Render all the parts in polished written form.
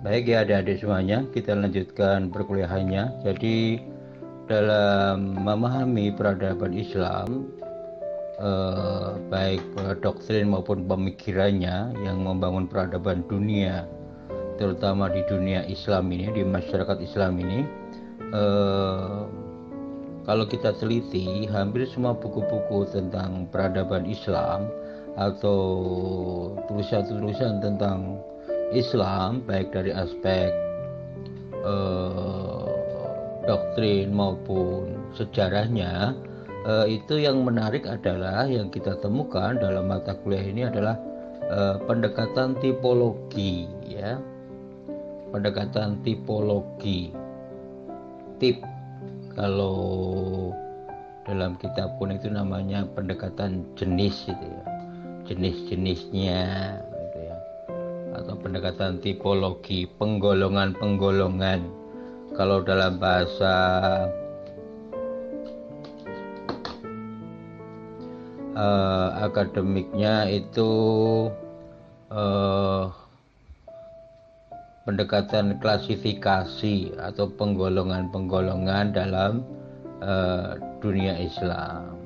Baik ya adik-adik semuanya, kita lanjutkan perkuliahannya. Jadi dalam memahami peradaban Islam, baik doktrin maupun pemikirannya yang membangun peradaban dunia, terutama di dunia Islam ini, di masyarakat Islam ini, eh, kalau kita teliti, hampir semua buku-buku tentang peradaban Islam atau tulisan-tulisan tentang Islam, baik dari aspek eh, doktrin maupun sejarahnya, itu yang menarik adalah yang kita temukan dalam mata kuliah ini adalah pendekatan tipologi, ya, pendekatan tipologi, tip. Kalau dalam kitab pun itu namanya pendekatan jenis, gitu ya, jenis-jenisnya, gitu ya, atau pendekatan tipologi, penggolongan-penggolongan. Kalau dalam bahasa akademiknya itu pendekatan klasifikasi atau penggolongan-penggolongan dalam dunia Islam.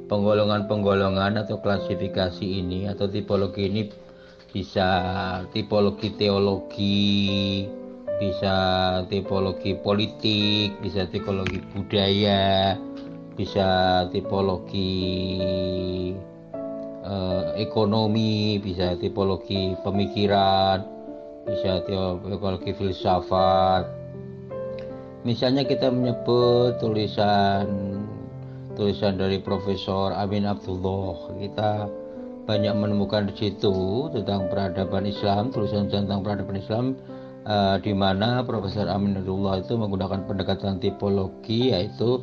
Penggolongan-penggolongan atau klasifikasi ini atau tipologi ini bisa tipologi teologi, bisa tipologi politik, bisa tipologi budaya, bisa tipologi ekonomi, bisa tipologi pemikiran, bisa tipologi filsafat. Misalnya kita menyebut tulisan dari Profesor Amin Abdullah, kita banyak menemukan di situ tentang peradaban Islam, tulisan tentang peradaban Islam, di mana Profesor Amin Abdullah itu menggunakan pendekatan tipologi, yaitu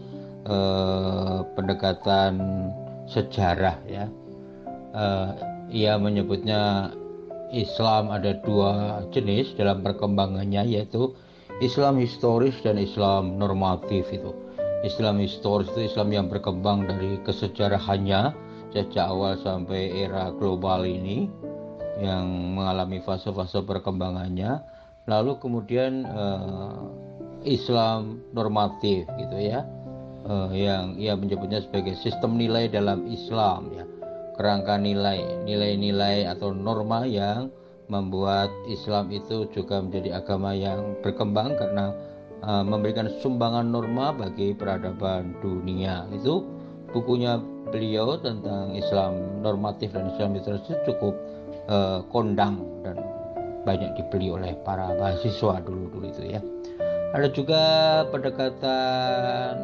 pendekatan sejarah, ya. Ia menyebutnya Islam ada dua jenis dalam perkembangannya, yaitu Islam historis dan Islam normatif. Itu Islam historis itu Islam yang berkembang dari kesejarahannya sejak awal sampai era global ini, yang mengalami fase-fase perkembangannya. Lalu kemudian Islam normatif, gitu ya, yang ia menyebutnya sebagai sistem nilai dalam Islam, ya, kerangka nilai-nilai atau norma yang membuat Islam itu juga menjadi agama yang berkembang karena memberikan sumbangan norma bagi peradaban dunia. Itu bukunya beliau tentang Islam normatif dan Islam literasi cukup kondang dan banyak dibeli oleh para mahasiswa dulu itu, ya. Ada juga pendekatan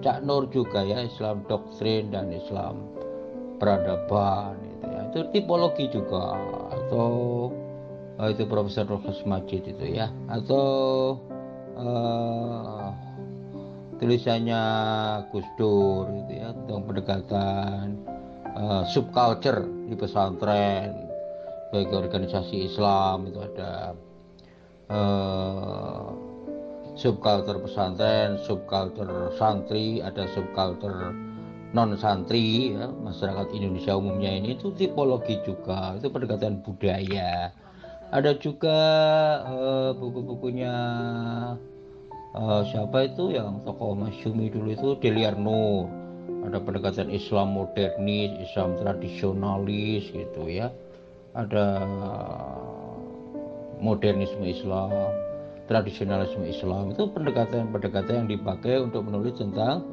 Cak Nur juga, ya, Islam doktrin dan Islam peradaban, itu, ya. Itu tipologi juga, atau itu Profesor Rohas Majid itu, ya, atau tulisannya Gus Dur, itu, ya, tentang pendekatan subculture di pesantren sebagai organisasi Islam. Itu ada subculture pesantren, subculture santri, ada subculture non santri, ya, masyarakat Indonesia umumnya ini. Itu tipologi juga, itu pendekatan budaya. Ada juga buku-bukunya siapa itu yang tokoh Masyumi dulu itu, Deliar Nur. Ada pendekatan Islam modernis, Islam tradisionalis, gitu ya. Ada modernisme Islam, tradisionalisme Islam. Itu pendekatan-pendekatan yang dipakai untuk menulis tentang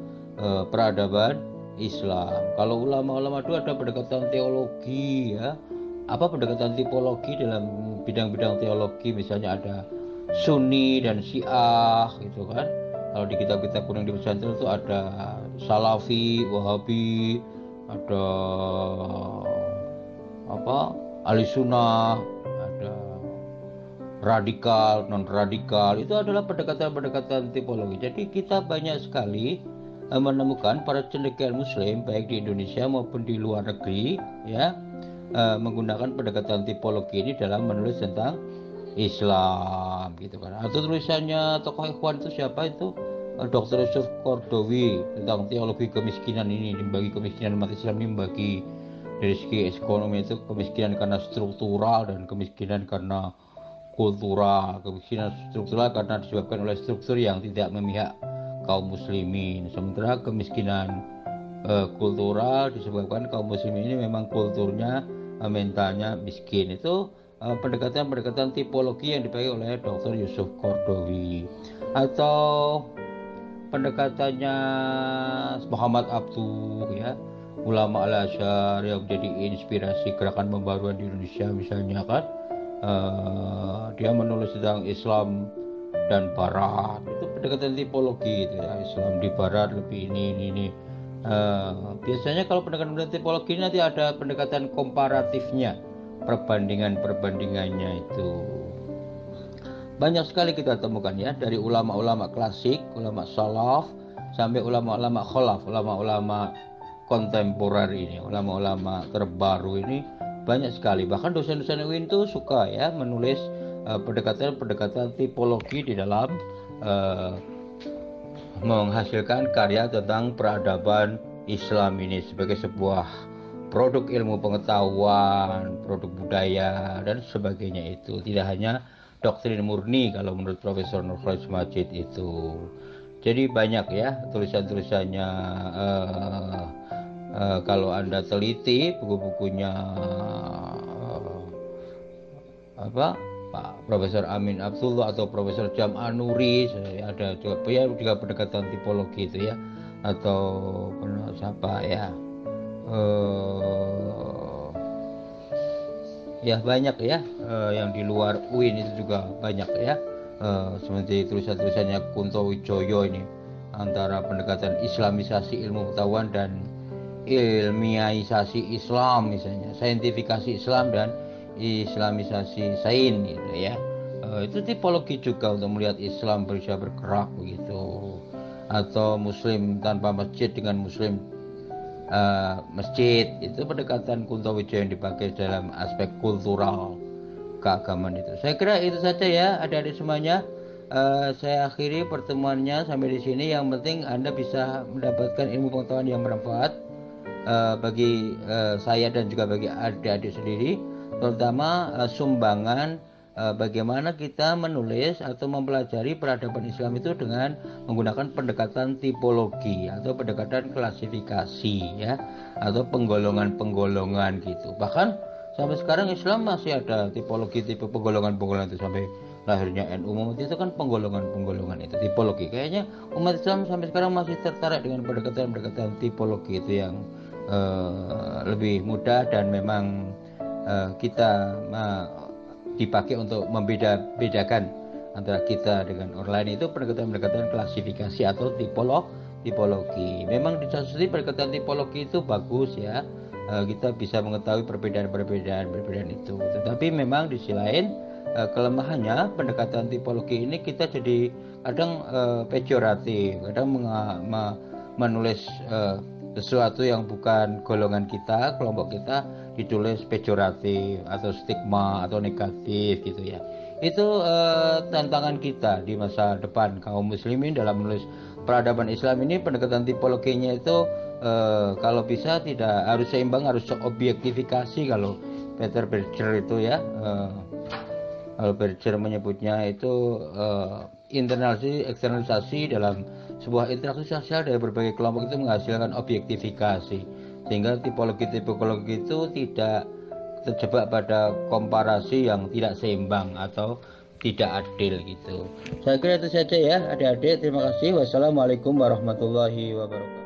peradaban Islam. Kalau ulama-ulama itu ada pendekatan teologi, ya. Apa pendekatan tipologi dalam bidang-bidang teologi? Misalnya ada Sunni dan Syiah, gitu kan. Kalau di kitab-kitab kuning di pesantren itu ada Salafi, Wahabi, ada Ahli Sunnah, ada radikal, non radikal. Itu adalah pendekatan-pendekatan tipologi. Jadi kita banyak sekali menemukan para cendekiawan Muslim baik di Indonesia maupun di luar negeri, ya, menggunakan pendekatan tipologi ini dalam menulis tentang Islam, gitu kan. Atau tulisannya tokoh Ikhwan itu siapa itu, Dr. Yusuf Kordowi, tentang teologi kemiskinan ini, membagi kemiskinan umat Islam ini membagi dari segi ekonomi itu kemiskinan karena struktural dan kemiskinan karena kultural. Kemiskinan struktural karena disebabkan oleh struktur yang tidak memihak kaum muslimin, sementara kemiskinan kultural disebabkan kaum muslimin ini memang kulturnya mentalnya miskin. Itu pendekatan-pendekatan tipologi yang dipakai oleh Dr. Yusuf Qaradawi. Atau pendekatannya Muhammad Abduh ya, ulama Al-Azhar yang menjadi inspirasi gerakan pembaruan di Indonesia misalnya kan, dia menulis tentang Islam dan Barat. Itu pendekatan tipologi itu ya, Islam di Barat lebih ini. Biasanya kalau pendekatan tipologi nanti ada pendekatan komparatifnya, perbandingannya itu banyak sekali kita temukan ya, dari ulama-ulama klasik, ulama salaf, sampai ulama-ulama khalaf, ulama-ulama kontemporer ini, ulama-ulama terbaru ini banyak sekali. Bahkan dosen-dosen UIN itu suka ya menulis pendekatan-pendekatan tipologi di dalam menghasilkan karya tentang peradaban Islam ini sebagai sebuah produk ilmu pengetahuan, produk budaya dan sebagainya. Itu tidak hanya doktrin murni kalau menurut Profesor Nur Khalid Majid itu. Jadi banyak ya tulisan-tulisannya, kalau Anda teliti buku-bukunya Pak Profesor Amin Abdullah atau Profesor Jam Anuri, ada juga pendekatan tipologi itu ya, atau siapa ya, ya banyak ya, yang di luar UIN itu juga banyak ya, seperti tulisan-tulisannya Kunto Wijoyo ini, antara pendekatan Islamisasi ilmu pengetahuan dan ilmiahisasi Islam, misalnya saintifikasi Islam dan Islamisasi sains gitu ya. Itu tipologi juga untuk melihat Islam bisa bergerak begitu. Atau Muslim tanpa masjid dengan Muslim masjid, itu pendekatan Kunto Wijoyo yang dipakai dalam aspek kultural keagamaan itu. Saya kira itu saja ya adik-adik semuanya. Saya akhiri pertemuannya sampai di sini. Yang penting Anda bisa mendapatkan ilmu pengetahuan yang bermanfaat bagi saya dan juga bagi adik-adik sendiri, terutama sumbangan bagaimana kita menulis atau mempelajari peradaban Islam itu dengan menggunakan pendekatan tipologi atau pendekatan klasifikasi ya, atau penggolongan-penggolongan gitu. Bahkan sampai sekarang Islam masih ada tipologi, tipe penggolongan-penggolongan itu. Sampai lahirnya NU Muhammadiyah itu kan penggolongan-penggolongan itu, tipologi. Kayaknya umat Islam sampai sekarang masih tertarik dengan pendekatan-pendekatan tipologi itu yang lebih mudah dan memang kita dipakai untuk membedakan antara kita dengan orang lain. Itu pendekatan-pendekatan klasifikasi atau tipologi. Memang di satu sisi pendekatan tipologi itu bagus ya, kita bisa mengetahui perbedaan itu. Tetapi memang di sisi lain kelemahannya pendekatan tipologi ini kita jadi kadang pejoratif, kadang menulis sesuatu yang bukan golongan kita, kelompok kita, ditulis pejoratif atau stigma atau negatif gitu ya. Itu tantangan kita di masa depan kaum muslimin dalam menulis peradaban Islam ini. Pendekatan tipologinya itu kalau bisa tidak harus seimbang, harus objektifikasi kalau Peter Berger itu ya. Kalau Berger menyebutnya itu internalisasi dalam sebuah interaksi sosial dari berbagai kelompok itu menghasilkan objektifikasi, sehingga tipologi itu tidak terjebak pada komparasi yang tidak seimbang atau tidak adil gitu. Saya kira itu saja ya adik-adik. Terima kasih. Wassalamualaikum warahmatullahi wabarakatuh.